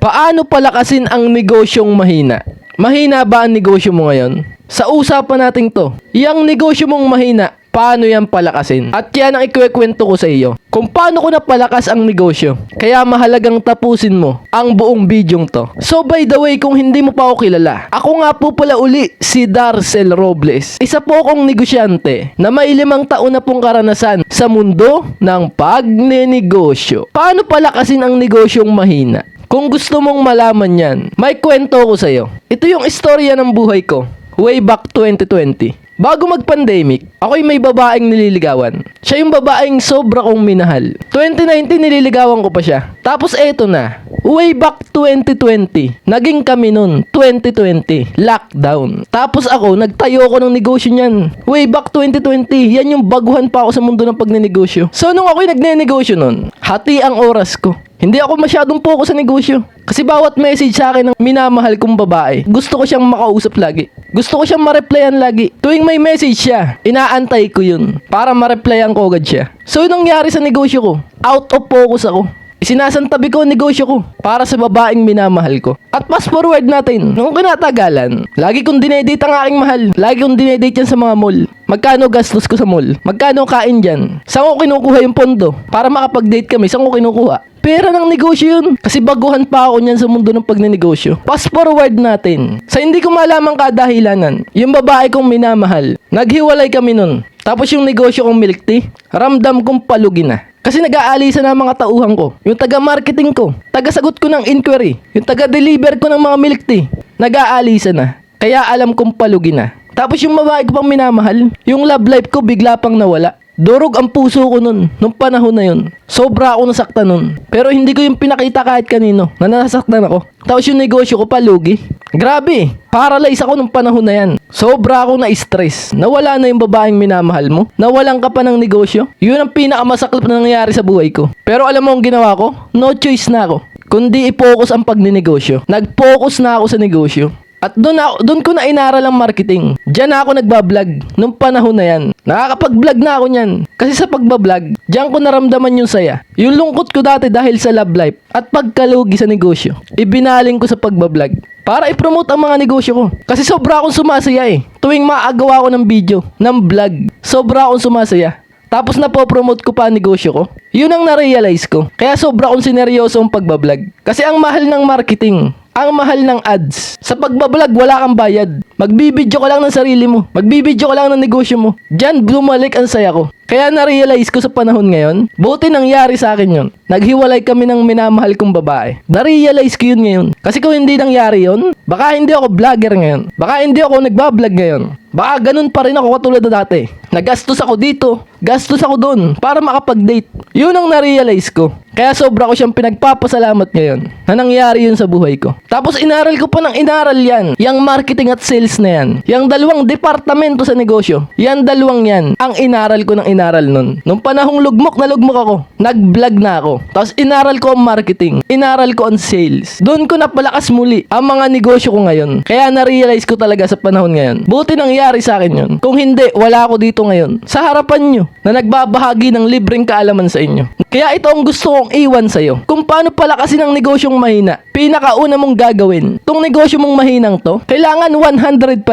Paano palakasin ang negosyong mahina? Mahina ba ang negosyo mo ngayon? Sa usapan natin to, yung negosyo mong mahina, paano yan palakasin? At yan ang ikikwento ko sa iyo. Kung paano ko napalakas ang negosyo. Kaya mahalagang tapusin mo ang buong bidyong to. So by the way, kung hindi mo pa ako kilala, ako nga po pala uli si Darcel Robles. Isa po akong negosyante na may 5 taon na pong karanasan sa mundo ng pagnenegosyo. Paano palakasin ang negosyong mahina? Kung gusto mong malaman yan, may kwento ko sa'yo. Ito yung istorya ng buhay ko, way back 2020. Bago mag-pandemic, ako'y may babaeng nililigawan. Siya yung babaeng sobra kong minahal. 2019 nililigawan ko pa siya. Tapos eto na, way back 2020, naging kami nun, 2020, lockdown. Tapos ako, nagtayo ako ng negosyo niyan. Way back 2020, yan yung baguhan pa ako sa mundo ng pagnenegosyo. So nung ako'y nagne-negosyo nun, hati ang oras ko. Hindi ako masyadong focus sa negosyo. Kasi bawat message sa akin ng minamahal kong babae, gusto ko siyang makausap lagi. Gusto ko siyang ma-replyan lagi. Tuwing may message siya, inaantay ko yun para ma-replyan ko agad siya. So yun nangyari sa negosyo ko. Out of focus ako. Isinasantabi ko ang negosyo ko para sa babaeng minamahal ko. At fast forward natin, nung kinatagalan, lagi kong dinedate ang aking mahal. Lagi kong dinedate yan sa mga mall. Magkano gastos ko sa mall? Magkano kain dyan? Saan ko kinukuha yung pondo? Para makapag-date kami, saan ko kinukuha? Pera ng negosyo yun. Kasi baguhan pa ako niyan sa mundo ng pagnenegosyo. Fast forward natin. Sa hindi ko malamang kadahilanan, yung babae kong minamahal, naghiwalay kami nun. Tapos yung negosyo kong milk tea, ramdam kong palugi na. Kasi nag-aalisa na ang mga tauhan ko. Yung taga-marketing ko, taga-sagot ko ng inquiry, yung taga-deliver ko ng mga milk tea, nag-aalisa na. Kaya alam kong palugi na. Tapos yung babae ko pang minamahal, yung love life ko bigla pang nawala. Durog ang puso ko nun, nung panahon na yun. Sobra ako nasaktan nun. Pero hindi ko yung pinakita kahit kanino, na nasaktan ako. Tapos yung negosyo ko palugi. Grabe, paralyze ako nung panahon na yan. Sobra ako na-stress. Nawala na yung babaeng minamahal mo. Nawalan ka pa ng negosyo. Yun ang pinakamasaklap na nangyari sa buhay ko. Pero alam mo ang ginawa ko? No choice na ako. Kundi i-focus ang pagnenegosyo. Nag-focus na ako sa negosyo. At doon ko na inaral ang marketing. Diyan na ako nagbablog nung panahon na yan. Nakakapag-vlog na ako niyan. Kasi sa pagbablog, diyan ko naramdaman yung saya. Yung lungkot ko dati dahil sa love life at pagkalugi sa negosyo, ibinaling ko sa pagbablog para i-promote ang mga negosyo ko. Kasi sobra akong sumasaya eh. Tuwing maagawa ko ng video, ng vlog, sobra akong sumasaya. Tapos napopromote ko pa ang negosyo ko. Yun ang na-realize ko. Kaya sobra akong sineryoso ang pagbablog. Kasi ang mahal ng marketing, ang mahal ng ads. Sa pagbablog, wala kang bayad. Magbibidyo ka lang ng sarili mo. Magbibidyo ka lang ng negosyo mo. Diyan bumalik ang saya ko. Kaya na-realize ko sa panahon ngayon, buti nangyari sa akin yun. Naghiwalay kami ng minamahal kong babae. Na-realize ko yun ngayon. Kasi kung hindi nangyari yun, baka hindi ako vlogger ngayon. Baka hindi ako nagbablog ngayon. Baka ganun pa rin ako katulad na dati. Nagastos ako dito, gastos ako doon para makapag-date. Yun ang na-realize ko. Kaya sobra ko siyang pinagpapasalamat ngayon na nangyari yun sa buhay ko. Tapos inaral ko pa ng inaral yan. Yang marketing at sales na yan. Yang 2 departamento sa negosyo. Yan 2 yan. Ang inaral ko ng inaral nun. Nung panahong lugmok na lugmok ako, nag-vlog na ako. Tapos inaral ko ang marketing. Inaral ko ang sales. Doon ko napalakas muli ang mga negosyo ko ngayon. Kaya na-realize ko talaga sa panahon ngayon. Buti nangyari sa akin yun. Kung hindi, wala ako dito ngayon. Sa harapan nyo na nagbabahagi ng libreng kaalaman sa inyo. Kaya ito ang gusto kong iwan sa'yo. Kung paano palakasin ang negosyong mahina. Pinakauna mong gagawin. Itong negosyo mong mahinang to, kailangan 100%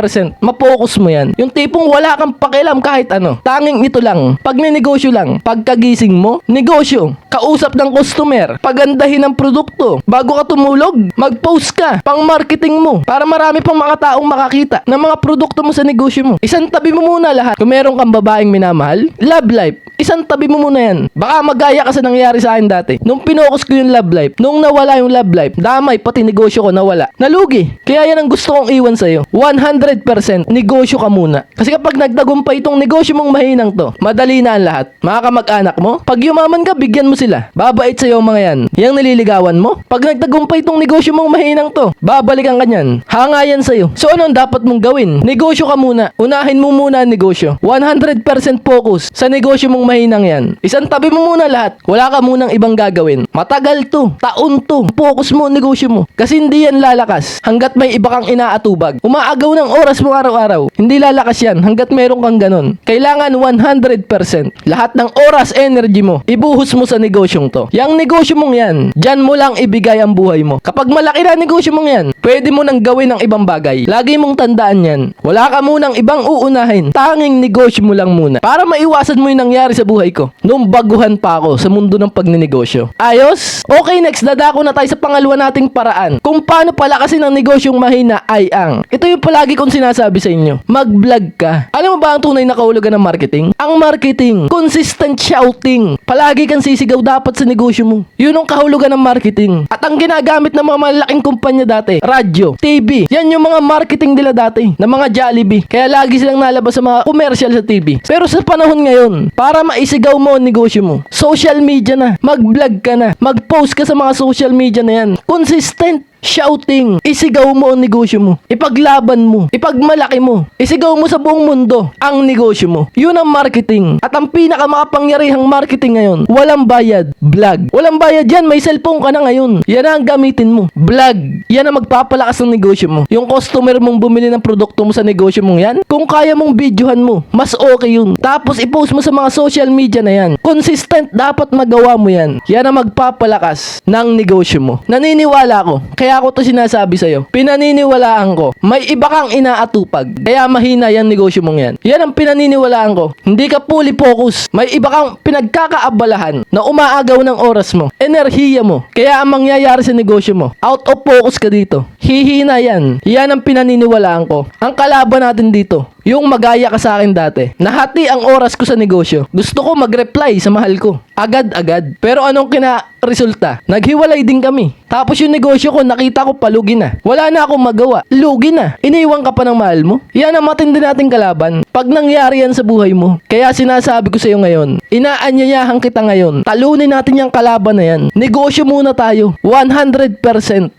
mapokus mo yan. Yung tipong wala kang pakialam kahit ano. Tanging ito lang. Pag ninegosyo lang, pagkagising mo, negosyo. Kausap ng customer. Pagandahin ang produkto. Bago ka tumulog, mag-post ka. Pang marketing mo. Para marami pang mga taong makakita ng mga produkto mo sa negosyo mo. Isang tabi mo muna lahat. Kung meron kang babaeng minamahal, love life. Isang tabi mo muna yan. Baka magaya ka sa nangyari sa akin dati. Nung pinokus ko yung love life, nung nawala yung love life, damay pati negosyo ko nawala. Nalugi. Kaya yan ang gusto kong iwan sa'yo. 100% negosyo ka muna. Kasi kapag nagtagumpay itong negosyo mong mahinang to, madali na ang lahat. Mga kamag-anak mo, pag yumaman ka, bigyan mo sila. Babait sa'yo mga yan. Yang nililigawan mo, pag nagtagumpay itong negosyo mong mahinang to, babalikan ka niyan. Hanga yan sa'yo. So ano ang dapat mong gawin? Negosyo ka muna. Unahin mo muna ang negosyo. 100% focus sa negosyo mong mahinang yan. Isang tabi mo muna lahat. Wala ka munang ibang gagawin. Matagal to. Taon to. Focus mo ang negosyo mo. Kasi hindi yan lalakas hanggat may iba kang inaatubag. Umaagaw ng oras mo araw-araw. Hindi lalakas yan hanggat meron kang ganun. Kailangan 100% 100%. Lahat ng oras, energy mo, ibuhos mo sa negosyong to. Yang negosyo mong yan, dyan mo lang ibigay ang buhay mo. Kapag malaki na negosyo mong yan, pwede mo nang gawin ng ibang bagay. Lagi mong tandaan yan. Wala ka munang ibang uunahin. Tanging negosyo mo lang muna. Para maiwasan mo yung nangyari sa buhay ko. Noong baguhan pa ako sa mundo ng pagninegosyo. Ayos? Okay, next, dadako na tayo sa pangalawa nating paraan. Kung paano palakasin ang negosyong mahina ay ang. Ito yung palagi kong sinasabi sa inyo. Mag-vlog ka. Alam mo ba ang tunay na kahulugan ng marketing? Ang marketing, consistent shouting. Palagi kang sisigaw dapat sa negosyo mo. Yun ang kahulugan ng marketing. At ang ginagamit ng mga malaking kumpanya dati, radyo, TV. Yan yung mga marketing nila dati, ng mga Jollibee. Kaya lagi silang nalabas sa mga commercial sa TV. Pero sa panahon ngayon, para maisigaw mo ang negosyo mo, social media na. Mag-vlog ka na. Mag-post ka sa mga social media na yan. Consistent shouting. Isigaw mo ang negosyo mo. Ipaglaban mo. Ipagmalaki mo. Isigaw mo sa buong mundo ang negosyo mo. Yun ang marketing. At ang pinakamakapangyarihang marketing ngayon, walang bayad. Vlog. Walang bayad yan. May cellphone ka na ngayon. Yan ang gamitin mo. Vlog. Yan ang magpapalakas ng negosyo mo. Yung customer mong bumili ng produkto mo sa negosyo mong yan, kung kaya mong videohan mo, mas okay yun. Tapos ipost mo sa mga social media na yan. Consistent dapat magawa mo yan. Yan ang magpapalakas ng negosyo mo. Naniniwala ako. Kaya ako to sinasabi sa'yo. Pinaniniwalaan ko. May iba kang inaatupag. Kaya mahina yung negosyo mong yan. Yan ang pinaniniwalaan ko. Hindi ka fully focus. May iba kang pinagkakaabalahan na umaagaw ng oras mo. Enerhiya mo. Kaya ang mangyayari sa negosyo mo, out of focus ka dito. Hihina yan. Yan ang pinaniniwalaan ko. Ang kalaban natin dito, yung magaya ka sa akin dati. Nahati ang oras ko sa negosyo. Gusto ko mag-reply sa mahal ko. Agad-agad. Pero anong resulta? Naghiwalay din kami. Tapos yung negosyo ko, nakita ko palugi na. Wala na akong magawa. Lugi na. Iniwan ka pa ng mahal mo. Yan ang matindi nating kalaban. Pag nangyari yan sa buhay mo. Kaya sinasabi ko sa iyo ngayon, inaanyayahan kita ngayon. Talunin natin yung kalaban na yan. Negosyo muna tayo. 100%.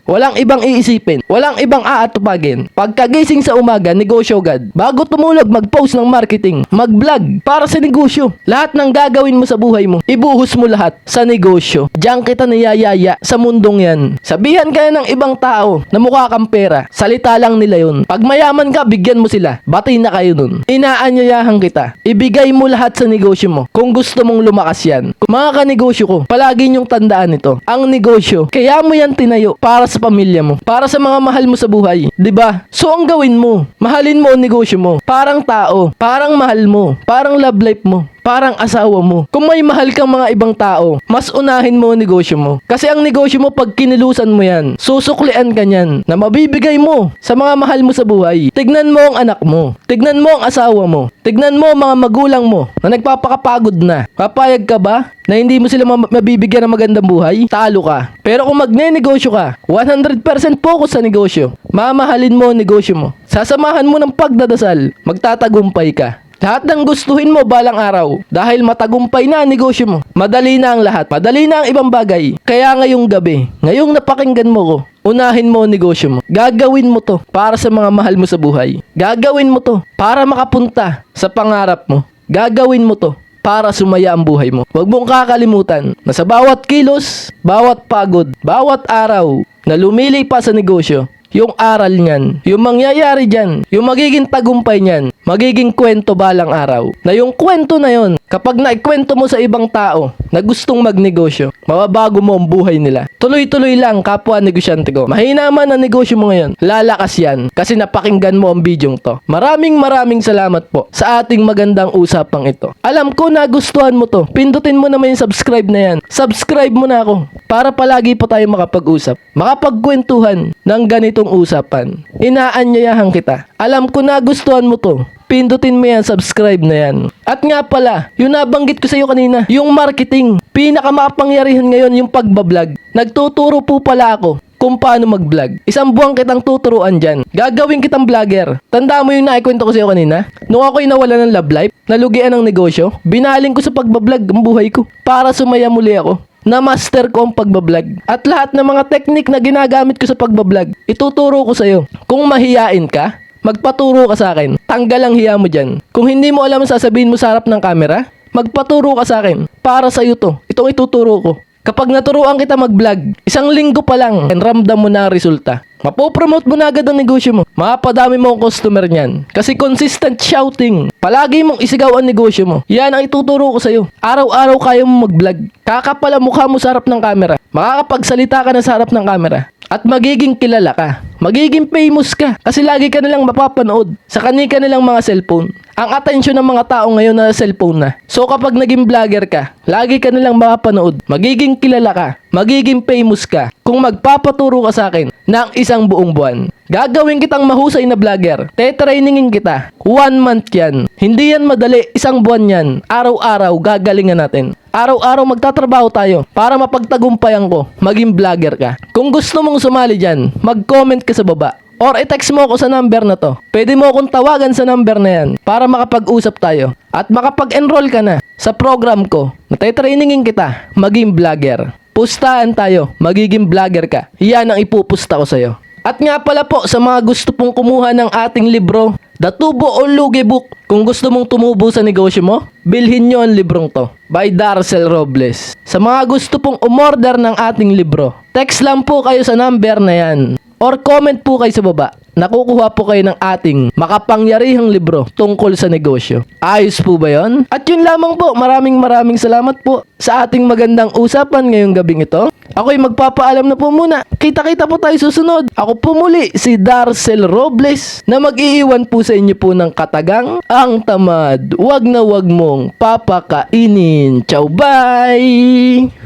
Walang ibang iisipin. Walang ibang aatupagin. Pagkagising sa umaga, negosyo agad. Bago tumulog, mag-post ng marketing. Mag-vlog para sa negosyo. Lahat ng gagawin mo sa buhay mo, ibuhos mo lahat sa negosyo. Diyan kita niyayaya sa mundong yan. Sabihan ka ng ibang tao na mukha kang pera. Salita lang nila yun. Pag mayaman ka, bigyan mo sila. Bati na kayo nun. Inaanyayahan kita. Ibigay mo lahat sa negosyo mo. Kung gusto mong lumakas yan. Mga kanegosyo ko, palagi niyong tandaan ito. Ang negosyo, kaya mo yan tinayo para sa pamilya mo. Para sa mga mahal mo sa buhay. 'Di ba? So ang gawin mo, mahalin mo ang negosyo mo. Parang tao. Parang mahal mo. Parang love life mo. Parang asawa mo. Kung may mahal kang mga ibang tao, mas unahin mo ang negosyo mo. Kasi ang negosyo mo, pag kinilusan mo yan, susuklian ka niyan na mabibigay mo sa mga mahal mo sa buhay. Tignan mo ang anak mo. Tignan mo ang asawa mo. Tignan mo ang mga magulang mo na nagpapakapagod na. Papayag ka ba na hindi mo sila mabibigyan ng magandang buhay? Talo ka. Pero kung magne-negosyo ka, 100% focus sa negosyo. Mamahalin mo ang negosyo mo. Sasamahan mo ng pagdadasal. Magtatagumpay ka. Lahat ng gustuhin mo balang araw dahil matagumpay na ang negosyo mo. Madali na ang lahat. Madali na ang ibang bagay. Kaya ngayong gabi, ngayong napakinggan mo ko, unahin mo ang negosyo mo. Gagawin mo to para sa mga mahal mo sa buhay. Gagawin mo to para makapunta sa pangarap mo. Gagawin mo to para sumaya ang buhay mo. Huwag mong kakalimutan na sa bawat kilos, bawat pagod, bawat araw na lumili pa sa negosyo, yung aral niyan, yung mangyayari dyan, yung magiging tagumpay niyan, magiging kwento balang araw. Na yung kwento na yon, kapag naikwento mo sa ibang tao na gustong magnegosyo, mababago mo ang buhay nila. Tuloy-tuloy lang, kapwa negosyante ko. Mahina man ang negosyo mo ngayon, lalakas yan kasi napakinggan mo ang bidyong to. Maraming salamat po sa ating magandang usapang ito. Alam ko nagustuhan mo to. Pindutin mo naman yung subscribe na yan. Subscribe mo na ako para palagi po tayo makapag-usap. Makapagkwentuhan ng ganitong usapan. Inaanyayahan kita. Alam ko nagustuhan mo to. Pindutin mo yan, subscribe na yan. At nga pala, yung nabanggit ko sa iyo kanina, yung marketing. Pinakamakapangyarihan ngayon yung pagbablog. Nagtuturo po pala ako kung paano mag-vlog. Isang buwan kitang tuturuan dyan. Gagawin kitang vlogger. Tanda mo yung naikwento ko sa iyo kanina? Nung ako'y nawala ng love life, nalugian ng negosyo, binaling ko sa pagbablog ang buhay ko para sumaya muli ako. Na-master ko ang pagbablog. At lahat ng mga technique na ginagamit ko sa pagbablog, ituturo ko sa iyo. Kung mahiyain ka, magpaturo ka sa akin. Tanggal ang hiya mo dyan. Kung hindi mo alam ang sasabihin mo sa harap ng camera, magpaturo ka sa akin. Para sa iyo to. Itong ituturo ko. Kapag naturuan kita mag-vlog, 1 linggo pa lang, ramdam mo na ang resulta. Mapopromote mo na agad ang negosyo mo. Mapapadami mo ang customer niyan. Kasi consistent shouting. Palagi mong isigaw ang negosyo mo. Yan ang ituturo ko sa'yo. Araw-araw kaya mo mag-vlog. Kakapal ang mukha mo sa harap ng camera. Makakapagsalita ka na sa harap ng camera. At magiging kilala ka. Magiging famous ka. Kasi lagi ka nilang mapapanood sa kanilang mga cellphone. Ang atensyon ng mga tao ngayon na cellphone na. So kapag naging vlogger ka, lagi ka nilang mapapanood. Magiging kilala ka. Magiging famous ka. Kung magpapaturo ka sa akin ng 1 buong buwan. Gagawin kitang mahusay na vlogger. Tetrainingin kita. 1 month yan. Hindi yan madali. 1 buwan yan. Araw-araw gagalingan natin. Araw-araw magtatrabaho tayo para mapagtagumpayan ko. Maging vlogger ka. Kung gusto mong sumali dyan, mag-comment ka sa baba. Or i-text mo ako sa number na to. Pwede mo akong tawagan sa number na yan para makapag-usap tayo. At makapag-enroll ka na sa program ko. Natitrainingin kita. Maging vlogger. Pustahan tayo. Magiging vlogger ka. Yan ang ipupusta ko sa'yo. At nga pala po sa mga gusto pong kumuha ng ating libro, The Tubo o Lugi Book. Kung gusto mong tumubo sa negosyo mo, bilhin nyo ang librong to by Darcel Robles. Sa mga gusto pong umorder ng ating libro, text lang po kayo sa number na yan. Or comment po kayo sa baba. Nakukuha po kayo ng ating makapangyarihang libro tungkol sa negosyo. Ayos po ba yon? At yun lamang po. Maraming salamat po sa ating magandang usapan ngayong gabing ito. Ako'y magpapaalam na po muna. Kita-kita po tayo susunod. Ako po muli si Darcel Robles na mag-iiwan po sa inyo po ng katagang ang tamad. Wag na wag mong papakainin. Ciao, bye!